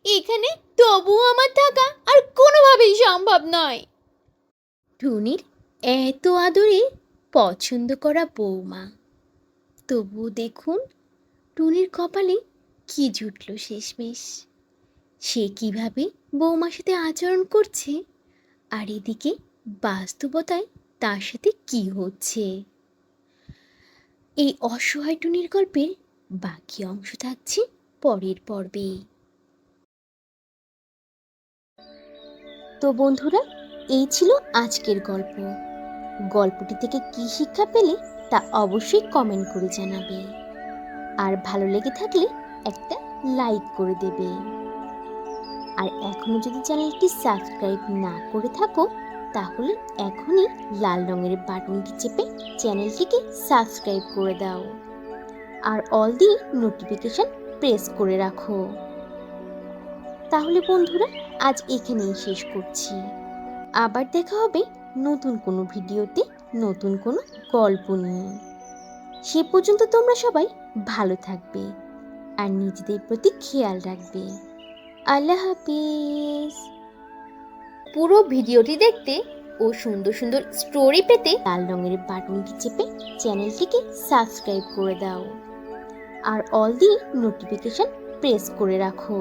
এখানে তবুও আমার থাকা আর কোনোভাবেই সম্ভব নয়। টুনির এত আদরে পছন্দ করা বৌমা, তবুও দেখুন টুনির কপালে কি জুটল শেষমেশ। সে কিভাবে বৌমার সাথে আচরণ করছে, আর এদিকে বাস্তবতায় তার সাথে কি হচ্ছে। এই অসহায় টুনির গল্পের বাকি অংশ থাকছে পরের পর্বে। তো বন্ধুরা, এই ছিল আজকের গল্প। গল্পটি থেকে কি শিক্ষা পেলে তা অবশ্যই কমেন্ট করে জানাবে, আর ভালো লেগে থাকলে একটা লাইক করে দেবে। আর এখনো যদি চ্যানেলটি সাবস্ক্রাইব না করে থাকো, তাহলে এখনই লাল রঙের বাটনটি চেপে চ্যানেলটিকে সাবস্ক্রাইব করে দাও, আর অল দিয়ে নোটিফিকেশন প্রেস করে রাখো। তাহলে বন্ধুরা, আজ এখানেই শেষ করছি। আবার দেখা হবে নতুন কোনো ভিডিওতে, নতুন কোনো গল্প নিয়ে। সে পর্যন্ত তোমরা সবাই ভালো থাকবে আর নিজেদের প্রতি খেয়াল রাখবে। আল্লাহ হাফিজ। পুরো ভিডিওটি দেখতে ও সুন্দর সুন্দর স্টোরি পেতে লাল রঙের বাটনটি চেপে চ্যানেলটিকে সাবস্ক্রাইব করে দাও, আর অল দিয়ে নোটিফিকেশন প্রেস করে রাখো।